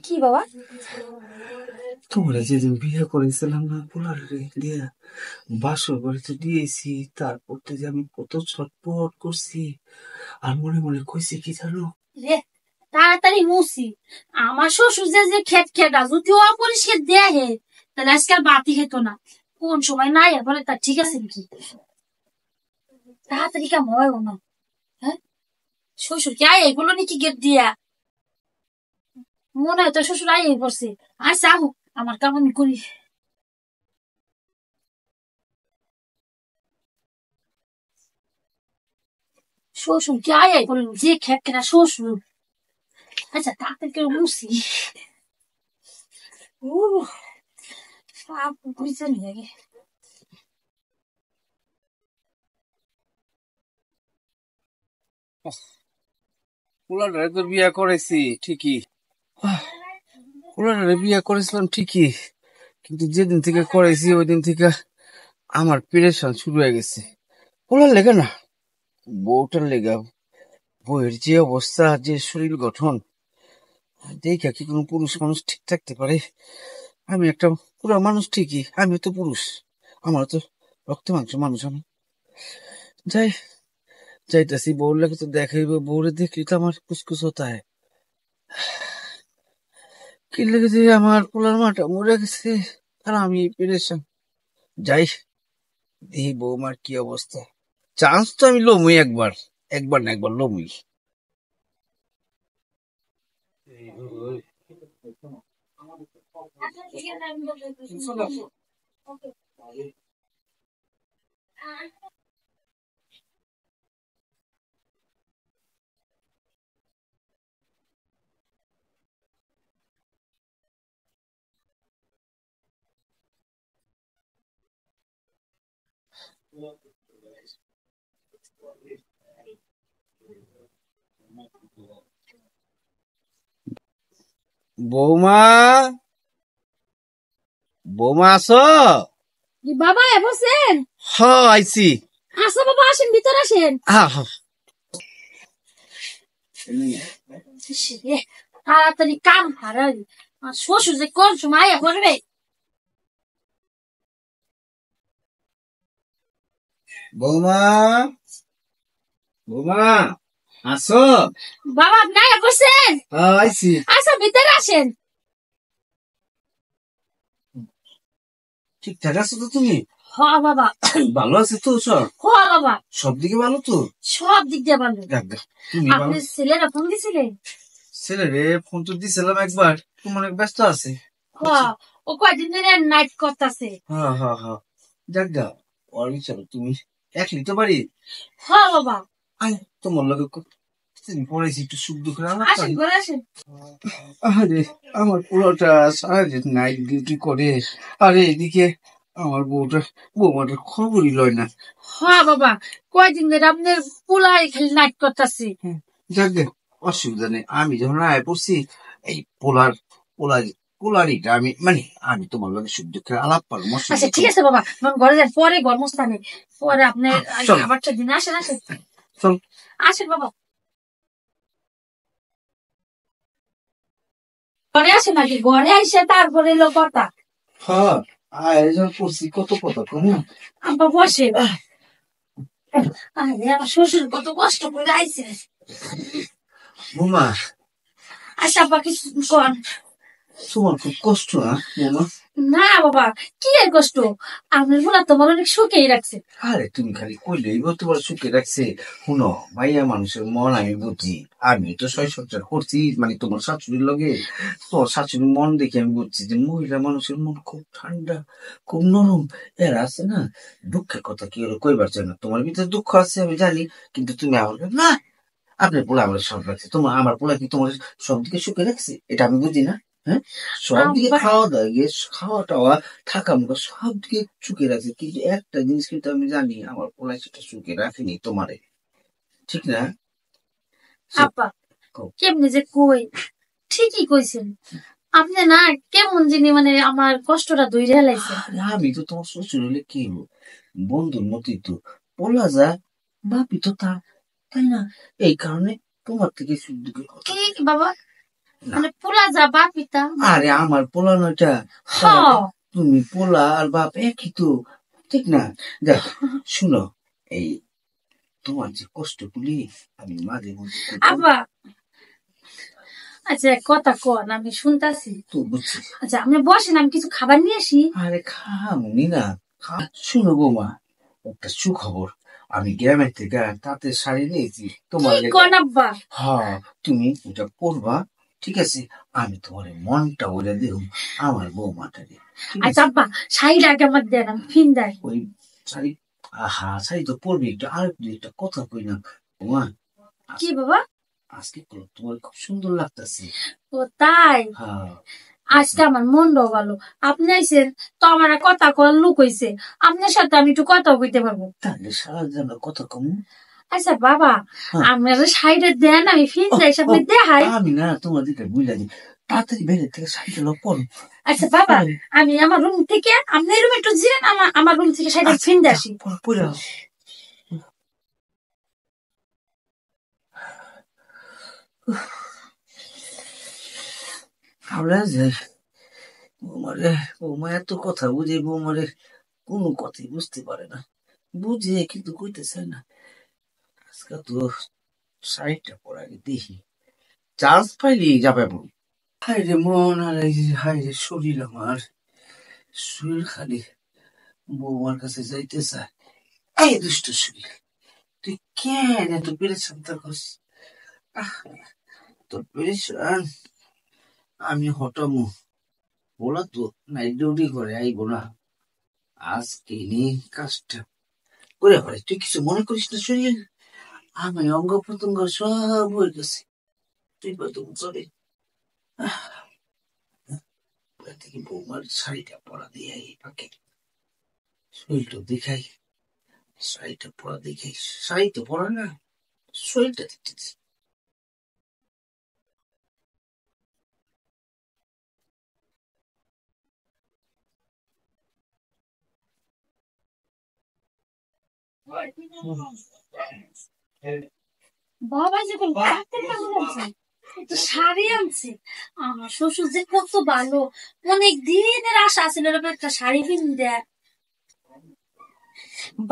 কি বাবা? তোমরা যেদিন বিয়ে করেছিলাম না পোলার দিয়ে বাসর বাড়িতে দিয়েছি, তারপর থেকে আমি কত ছটপট করছি। আর মনে মনে কইছি কি জানো, রে তাড়াতাড়ি মুছি। আমার শ্বশুর যে খেত খেটা যদি অপরিষ্কার দেয় হে, তাহলে আজকাল বাতি খেত না। কোন সময় নাই বলে তা ঠিক আছে নাকি? তাড়াতাড়ি কেমন হয় না? হ্যাঁ, শ্বশুর কি আয় এগুলো নাকি গেট দিয়া? মনে হয় তো শ্বশুর আয় পড়ছে। আর চাহ আমার কাম আমি করি। শ্বশুর কি আয় বলুন, যে খেত খেটা শ্বশুর। আচ্ছা তাড়াতাড়ি করে মুছি। বুঝছেন নাকি? পোলারে তো বিয়ে করেছি ঠিকই, পোলারে বিয়ে করেছিলাম ঠিকই, কিন্তু যেদিন থেকে করেছি ওই দিন থেকে আমার পেরেশান শুরু হয়ে গেছে। পোলার লেগে না, বউটার লেগা। বউয়ের যে অবস্থা, যে শরীর গঠন দেখা কি কোনো পুরুষ মানুষ ঠিক থাকতে পারে? আমি একটা পুরো মানুষ ঠিকই, আমি তো পুরুষ, আমার তো রক্ত মাংস মানুষ। আমি যাই যাইতাছি, বউর লাগে তো দেখাইব, বউরে দেখলি তো আমার কুসকুস হতা হয়। কি লেগেছে আমার পোলার মাটা মরে গেছে, আর আমি পেরেছাম। যাই দেখি বৌমার কি অবস্থা। চান্স তো আমি লমই, একবার একবার না একবার লমই। বৌমা, বৌমা আছো? বাবা বসেন। হ, আইছি। আসো বাবা, আসেন ভিতর আসেন। তাড়াতাড়ি কাম হারাই। আর শ্বশুর যে কোন সময় করবে? বৌমা, বৌমা আছো? বাবা আপনি বসেন। আইছি। আসো ভিতরে আসেন। ঠিকঠাক আছো তো তুমি? হ বাবা। ভালো আছে তো সব? হ বাবা, সব দিকে ভালো তো? সব দিক দিয়ে ভালো। তুমি ভালো? আপনি ছেলেরা ফোন দিছিলেন? ছেলে রে ফোন তো দিছিলাম একবার, তুমি অনেক ব্যস্ত আছে। ও কয়দিন ধরে নাইট করতেছে। হ্যাঁ হ্যাঁ হ্যাঁ, যাক গা, ওর বিচার তুমি একলি তো বাড়ি। হ্যাঁ বাবা। আয় তোমার লগে পড়াইছি, একটু সুখ দুঃখের আলাপ আসেন করি। ঘরে আসেন। আরে আমার পুরোটা সারাদিন নাইট ডিউটি করে, আরে এদিকে আমার বৌমাটার খবরই লয় না। হ্যাঁ বাবা, কয়দিন ধরে আপনার পোলাই খালি নাইট করতেছি। যাক গে, অসুবিধা নেই। আমি যখন আয় পড়ছি, এই পোলার পোলারিটা আমি মানে আমি তোমার লগে সুখ দুঃখের আলাপ পরামর্শ। আচ্ছা ঠিক আছে বাবা, ঘরে যান, পরে গরমস্থানে পরে আপনার চল খাবারটা দিন। আসেন আসেন। চল আসেন বাবা, ঘরে আসেন আগে, ঘরে আইসে তারপরে এলো কথা। হ্যাঁ, আয়োজন করছি কত কথা কম। আব্বা বসে। আরে আমার শ্বশুর কত কষ্ট করে আইছে। বৌমা, আচ্ছা আব্বা কিছু কর। তোমার খুব কষ্ট না বৌমা? না বাবা, কি এর কষ্ট? আপনার বলা তোমার অনেক সুখেই রাখছে। আরে তুমি খালি কইলেই তোমার সুখে রাখছে। শুনো, ভাইয়া মানুষের মন আমি বুঝি, আমি তো সংসার করছি মানে তোমার শাশুড়ির লগে। তোর শাশুড়ির মন দেখে আমি বুঝছি যে মহিলা মানুষের মন খুব ঠান্ডা, খুব নরম। এরা আছে না, দুঃখের কথা কি ওরা কইবার চায় না। তোমার ভিতরে দুঃখ আছে আমি জানি, কিন্তু তুমি আমার না, আপনার পোলা আমার সব রাখছে। তোমার আমার পোলা কি তোমার সব দিকে সুখে রাখছে এটা আমি বুঝি না? হ্যাঁ, সব দিকে আব্বা খাওয়া দাওয়া গিয়ে খাওয়া টাওয়া থাকা মুখা সব দিকে সুখে রাখছে, কিন্তু একটা জিনিস কিন্তু আমি জানি আমার পোলা সেটা সুখে রাখেনি তোমারে, ঠিক না? আব্বা কেমনি যে কই, ঠিকই কইছেন আপনি না। কেমন যিনি মানে আমার কষ্টটা ধইরা লাইছেন। আমি তো তোমার শ্বশুর হলে কি হবো, বন্ধুর মতোই তো। পোলা যা ভাবি তো তা, তাই না? এই কারণে তোমার থেকে সুখ দুঃখের কথা। ঠিক বাবা, না। মানে পোলা যা বাপিতা আরে আমার পোলা নয়টা, হ তুমি পোলা আর বাপ একই তো, ঠিক না? দেখ শুনো, এই তোমার যে কষ্টগুলি আমি মাঝে মধ্যে খুব আব্বা আচ্ছা কথা কন আমি শুনতাছি তো বুঝছি। আচ্ছা আপনি বসেন আমি কিছু খাবার নিয়ে আসি আরে খামুনি না, শুনো বৌমা, একটা সুখবর, আমি গ্রামের থেকে তাঁতের শাড়ি নিয়েছি তোমার কি লেগে। কন আব্বা হ্যাঁ, তুমি ওটা পরবা, ঠিক আছে? আমি তোমার মনটা ওরে দেব, আমার বৌমাটাকে, ঠিক আচ্ছা আছে? আব্বা শাড়িটা আগে আমার দেন আমি ফিন্দাই ওই শাড়ি, আহা শাড়ি তো পরবি, একটু আর একটা কথা কই না বৌমা, কি বাবা আজকে তো তোমার খুব সুন্দর লাগতেছে। ও তাই হ্যাঁ, আজকে আমার মনটাও ভালো আপনি আইসেন তো আমার আর কথা কর লুক হইছে আপনার সাথে আমি একটু কথা কইতে পারবো তাহলে সারা যেন কত কম। আচ্ছা বাবা হ্যাঁ। আপনার শাড়িটা দেন আমি ফিন্দাই আপনি দেখাই আমি না তোমার দিকে বুঝলা দিই, তাড়াতাড়ি বেড়ে থেকে শাড়িটা লোক পরো। আচ্ছা বাবা আমি আমার রুম থেকে আপনার রুমে একটু জিরেন আমার রুম থেকে শাড়িটা ফিন্দে আসি পরে আমরা যাই। বৌমারে, বৌমা এত কথা বুঝে, বৌমারে কোনো কথাই বুঝতে পারে না, বুঝে কিন্তু কইতে চায় না। আজকে তো শাড়িটা পরে আগে দেখি, চান্স পাইলি যাবে মন। হাই রে মন, আর এই যে হাই রে শরীর, আমার শরীর খালি বৌমার কাছে যাইতে চায়। এই দুষ্ট শরীর, তুই কেন এত পেরেছান তোর কাছে? তোর পেরেছান আমি হটামু, বলা তো নাইট ডিউটি করে আইব না, আজকে নিয়ে কাজটা করে পারে। তুই কিছু মনে করিস না শরীর, আমি অঙ্গ প্রত্যঙ্গ সব হয়ে গেছে, তুই কত চলে থেকে বৌমার শাড়িটা পরা দিয়ে এই পাকে শরীরটা দেখাই, শাড়িটা পরা দেখাই, শাড়ি তো পরা না, শরীরটা দেখতেছি। বাবা যে কোন কাপড় টাপড় আনছে একটা শাড়ি আনছে আমার শ্বশুর যে কত ভালো অনেক দিনের আশা ছিল এরকম একটা শাড়ি কিনতে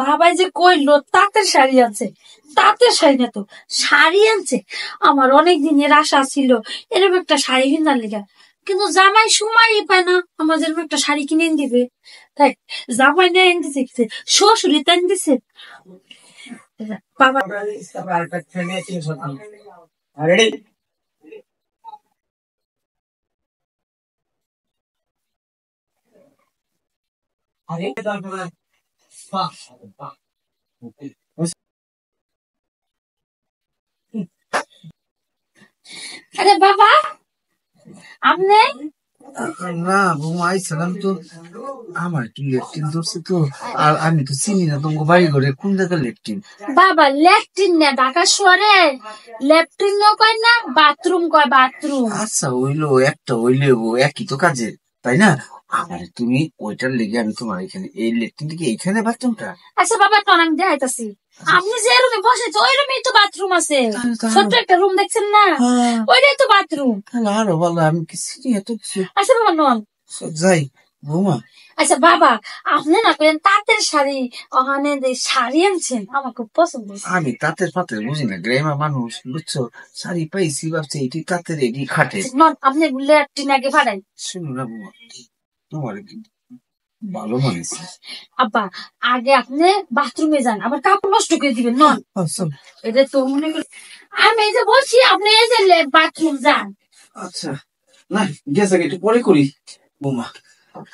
বাবাই যে কইলো তাঁতের শাড়ি আছে তাঁতের শাড়ি না তো শাড়ি আনছে আমার অনেক দিনের আশা ছিল এরকম একটা শাড়ি কিনার লিগা কিন্তু জামাই সময়ই পায় না আমার যেরকম একটা শাড়ি কিনে এনে দিবে তাই জামাই না এনে দিছে শ্বশুরই তাই এনে দিছে বাবা আরে বাবা আপনি না বৌমা আইছিলাম তো, আমার একটু লেট্রিন ধরছে তো, আর আমি তো চিনি না তোমাকে বাড়ি ঘরে কোন জায়গায় লেট্রিন। বাবা ল্যাট্রিন না ঢাকা শহরে ল্যাট্রিন কয় না বাথরুম কয় বাথরুম আচ্ছা হইলো, একটা হইলে ও একই তো কাজে, তাই না? আমার তুমি ওইটার লেগে আমি তোমার এখানে এই লেট্রিন থেকে এইখানে বাথরুমটা। আচ্ছা বাবা তখন আমি দেখাইতাছি আপনি যে রুমে বসেছে ওই রুমেই তো বাথরুম আছে ছোট্ট একটা রুম দেখছেন না ওইটাই তো বাথরুম তাহলে আরো ভালো, আমি কি চিনি এত কিছু। আচ্ছা বাবা নন যাই বৌমা। আচ্ছা বাবা আপনি না করেন তাঁতের শাড়ি ওখানে যে শাড়ি আনছেন আমার খুব পছন্দ হয়েছে আমি তাঁতের পাতের বুঝি না, গ্রামের মানুষ বুঝছো, শাড়ি পাইছি ভাবছি এটি তাঁতের এটি খাটে। নন আপনি ল্যাট্রিন আগে ভাড়াই শুনো না বৌমা, তোমার কিন্তু ভালো মানেছে। আব্বা আগে আপনি বাথরুমে যান আবার কাপড় নষ্ট করে দিবেন নন আচ্ছা এটা তো মনে করি আমি এই যে বলছি আপনি এই যে বাথরুম যান আচ্ছা, না গেছে একটু পরে করি বৌমা।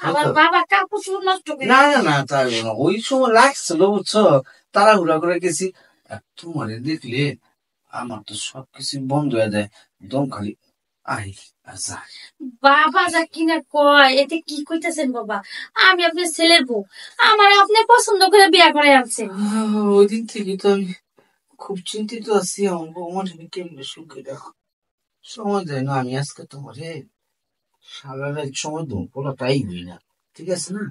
আবার বাবা কাপড় চোপড় নষ্ট করে না না না, তাই না, ওই সময় লাগছিল বুঝছো, তাড়াহুড়া করে গেছি। আর তোমারে দেখলে আমার তো সবকিছু বন্ধ হয়ে যায়, দম খালি আই। আচ্ছা বাবা যা কিনা কয় এতে কি কইতেছেন বাবা আমি আপনার ছেলের বউ আমার আপনি পছন্দ করে বিয়া করে আনছেন ওই দিন থেকে তো আমি খুব চিন্তিত আছি, আমার বৌমার কেমনে সুখে রাখো, সময় দেয় না। আমি আজকে তোমারে সারা রাত সময় দেবো, পুরোটাই হই না, ঠিক আছে না?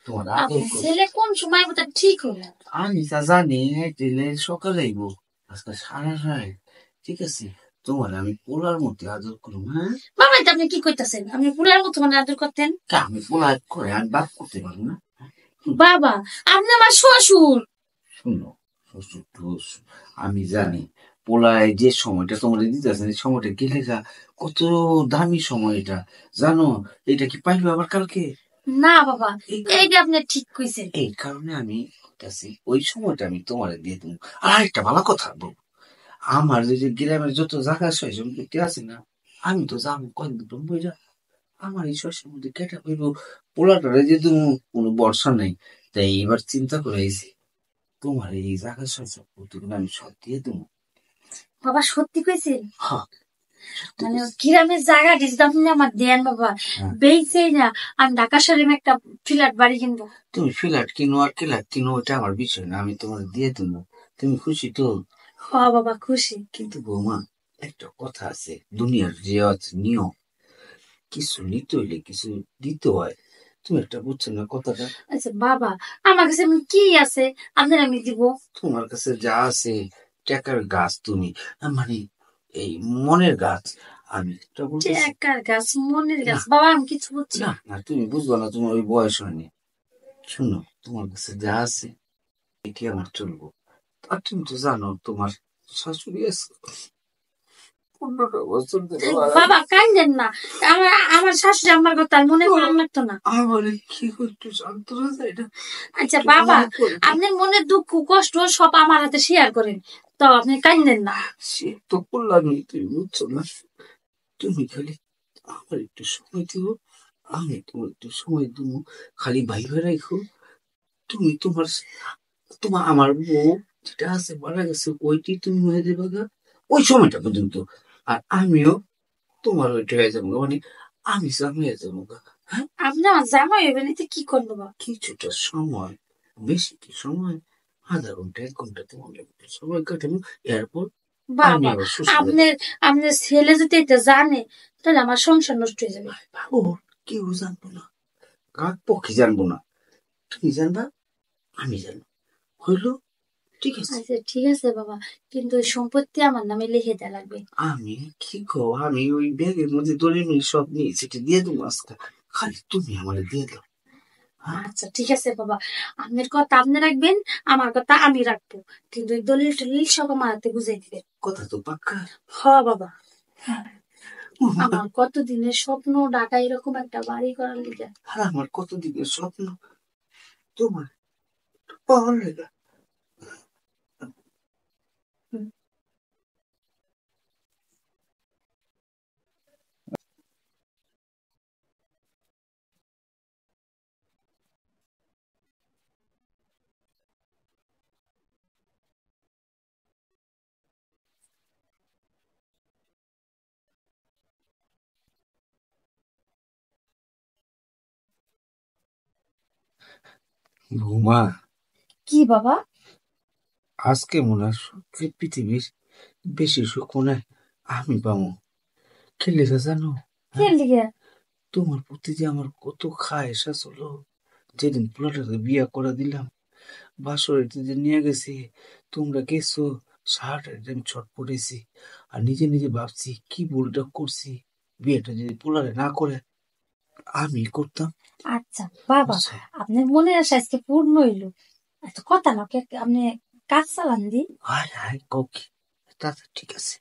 তোমার আদর আপনার করো। ছেলে কোন সময় বোধ ঠিক হলো আমি তা জানি দিলে সকালে আইবো, আজকে সারা রাত, ঠিক আছে? তোমার আমি পোলার মধ্যে আদর করুম। হ্যাঁ, বাবা এটা আপনি কি করতেছেন? আপনি পুলার মতো মানে আদর করতেন? আমি পোলার করে আমি বাপ করতে পারবো না? বাবা আপনি আমার শ্বশুর। শুনো, শ্বশুর ঠোস, আমি জানি পোলায় যে সময়টা তোমার দিতেছেন এই সময়টা গেলে যা কত দামি সময় এটা, জানো? এটা কি পাইবে আবার কালকে? না বাবা, এইটা আপনি ঠিক কইছেন। এই কারণে আমি বলতেছি ওই সময়টা আমি তোমার দিয়ে দেবো। আর একটা ভালো কথা বলবো, আমার যে গ্রামের যত জায়গা সয় সম্পত্তি আছে না, আমি তো যাবো কয়েকদিন বইরা, আমার এই শস্যের মধ্যে কেটে হইব, পোলাটারে যে তুমি কোনো বর্ষা নেই। তাই এবার চিন্তা করে আইছি তোমার এই জায়গা সয় সম্পত্তি আমি সব দিয়ে দেবো। বাবা সত্যি কইছেন? হ্যাঁ, মানে গ্রামের জায়গা যদি আপনি আমার দেন বাবা, হ্যাঁ। বেচেই না আমি ঢাকা শহরে একটা ফ্ল্যাট বাড়ি কিনবো। তুমি ফ্ল্যাট কিনো আর ফ্ল্যাট কিনো ওটা আমার বিষয় না, আমি তোমার দিয়ে দেবো। তুমি খুশি তো? হ বাবা খুশি। কিন্তু বৌমা, একটা কথা আছে, দুনিয়ার যে নিয়ম, কিছু নিতে হইলে কিছু দিতে হয়। তুমি একটা বুঝছো না কথাটা? আচ্ছা বাবা, আমার কাছে এমন কি আছে আপনার আমি দিব? তোমার কাছে যা আছে টাকার গাছ, তুমি মানে এই মনের গাছ। আমি একটা বলতেছি, টাকার গাছ, মনের গাছ? না। বাবা আমি কিছু বুঝছি না না। না, তুমি বুঝবা না, তোমার ওই বয়স হয়নি। শুনো, তোমার কাছে যা আছে এটি আমার চলবো। আর তুমি তো জানো তোমার শাশুড়ি আছে 15টা বছর ধরে বাবা কান্দেন না, আমার আমার শাশুড়ি আমার কথা আর মনে করার লাগতো না। আমার কি একটু যন্ত্রণা যায় না। আচ্ছা বাবা, আপনার মনের দুঃখ কষ্ট সব আমার হাতে শেয়ার করেন, তো আপনি কান্দেন না। সে তো করলামই, তুমি বুঝছো না? তুমি খালি আমার একটু সময় দিও, আমি তোমার একটু সময় দেবো, খালি ভাইবে রাখো। তুমি তোমার তোমার আমার বউ যেটা আছে মারা গেছে, ওইটি তুমি হয়ে দেবে গা ওই সময়টা পর্যন্ত। আর আমিও তোমার ওইটা হয়ে যাবো, মানে আমি স্বামী হয়ে যাবো গা। হ্যাঁ, আপনি আমার জামাই হইবেন, এতে কি করবো বাবা? কিছুটা সময়, বেশি কি সময়, আধা ঘন্টা 1 ঘন্টা তোমার একটু সময় কাটাবো, এরপর আমি বাবা আবার সুস্থ হয়ে যাবো। আপনার আপনার ছেলে যদি এটা জানে তাহলে আমার সংসার নষ্ট হয়ে যাবে। ও, কেউ জানবো না, কার পক্ষে জানবো না, তুমি জানবা, আমি জানবো, হইলো? ঠিক আছে। আচ্ছা ঠিক আছে বাবা, কিন্তু ওই সম্পত্তি আমার নামে লিখে দেওয়া লাগবে। আমি কি কো, আমি ওই ব্যাগের মধ্যে দলিল সব নিয়ে সেটা দিয়ে দেবো আজকে, খালি তুমি আমার দিয়ে দাও। আচ্ছা ঠিক আছে বাবা, আপনার কথা আপনি রাখবেন, আমার কথা আমি রাখবো, কিন্তু ওই দলিল টলিল সব আমার হাতে বুঝাই দিবেন। কথা তো পাক্কা? হ বাবা, আমার কতদিনের স্বপ্ন ঢাকা এরকম একটা বাড়ি করার লিগে। আর আমার কতদিনের স্বপ্ন তোমার পাওয়ার লেগা। বৌমা, কি বাবা? আজকে মনে হয় সত্যি পৃথিবীর বেশি সুখ মনে হয় আমি পাবো। খেলে জানো? কি লিগে? তোমার প্রতি যে আমার কত খায়েশ আসলো, যেদিন পোলাটাকে বিয়া করে দিলাম, বাসরিতে যে নিয়ে গেছি, তোমরা গেছো, সারাটা আমি ছট পড়েছি। আর নিজে নিজে ভাবছি কি ভুলটা করছি, বিয়েটা যদি পোলারে না করে আমি করতাম। আচ্ছা বাবা, বুঝছো? আপনার মনের আশা আজকে পূর্ণ হইলো। এত কথা না, আপনি কাজ চালান দি। হায় হায় কৌকি, তা তো ঠিক আছে,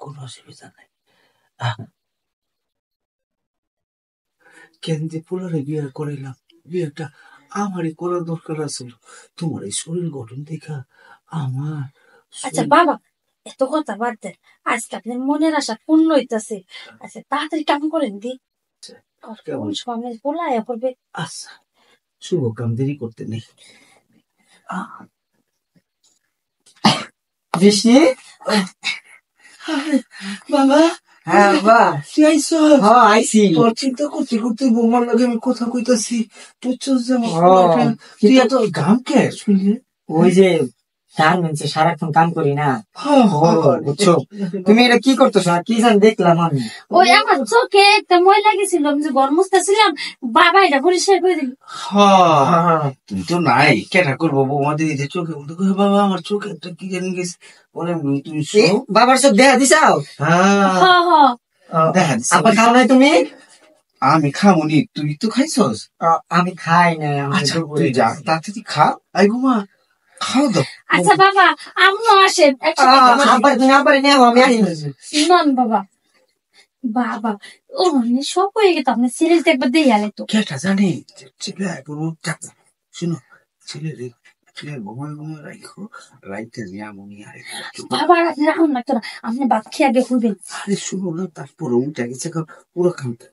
কোনো অসুবিধা নাই। আহ, কেন যে পোলারে বিয়ে করাইলাম, বিয়েটা আমারই করার দরকার আছিল। তোমার এই শরীর গঠন দেখা আমার আচ্ছা বাবা, এত কথা বাদ দেন, আজকে আপনার মনের আশা পূর্ণ হইতাছে। আচ্ছা তাড়াতাড়ি কাম করেন দি, আর কোন সময় পোলায়া করবে। আচ্ছা, শুভ কাম দেরি করতে নেই। বৃষ্টি বাবা, হ্যাঁ বাবা, তুই আইস? হ্যাঁ আইছি। তোর চিন্তা করতে করতে বৌমার লাগে আমি কথা কইতাছি, বুঝছস যে আমার হ্যাঁ, তুই এত গাম কে শুনলে? ওই যে গার্মেন্টসে সারাক্ষণ কাম করি না, হ্যাঁ, বুঝছো? তুমি এটা কি করতেছো? আর কি জানি দেখলাম আমি। ওই আমার চোখে একটা ময়লা গেছিল, আমি যে ঘর মুছতেছিলাম, বাবা এটা পরিষ্কার করে দিল। হ্যাঁ তুই তো নাই, কেটা করবো বৌমা দিদি চোখে বলতে কই বাবা আমার চোখে একটা কি জানি গেছে, বলে তুমি এ, বাবার সব দেখা দিছাও? হ্যাঁ হ হ দেখা দিছি। আপা খাও নাই তুমি? আমি খামুনি, তুই তো খাইছস। আমি খাই নাই। আচ্ছা তুই যা তাড়াতাড়ি খা, আই ঘুমা খাও দাও। আচ্ছা বাবা, আমিও আসেন একসাথে। তুমি আবার নেও, আমি আসি। নন বাবা, বাবা ও মানে সব হয়ে গেত, আপনার সিরিজটা একবার দিয়ে আলে তো। কেটা জানি ছেলে করবো, শুনো ছেলের ঘুমায় ঘুমায় রাখো, রাইতে নিয়ামনি আরে বাবা আপনি রাখুন না তোরা, আপনি ভাত খেয়ে আগে হইবেন। আরে শুনো না, তারপরে উঠে গেছে পুরো খামতে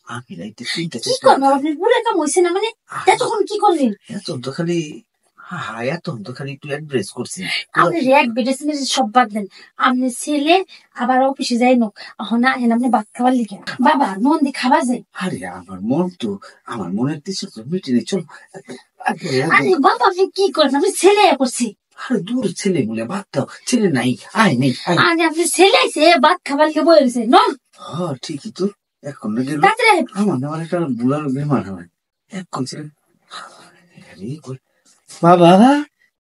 আমি রাইতে তিনটা কি করবো, আপনি পুরো কাম হয়েছে না মানে, এতক্ষণ কি করলেন? এত তো খালি এত তো খালি একটু অ্যাড্রেস করছি। আপনি র্যাক বেডেস সব বাদ দেন, আপনি ছেলে আবার অফিসে যাই নোক, না হেন আপনি ভাত খাবার লিখে বাবা মন দিয়ে খাবার যায়। আরে আমার মনের দিচ্ছে তো মিটিনি, চল আরে বাবা আপনি কি করেন, আপনি ছেলে করছি। আরে দূর ছেলে বলে ভাত দাও, ছেলে নাই আয় নেই আয়। আরে আপনি ছেলে আইছে ভাত খাবার লিখে বয়ে রয়েছে নন। হ্যাঁ ঠিকই তো, এখন না গেল তাড়াতাড়ি আমার একটা বুড়ার বেমার হয় এখন ছেলে। বাবা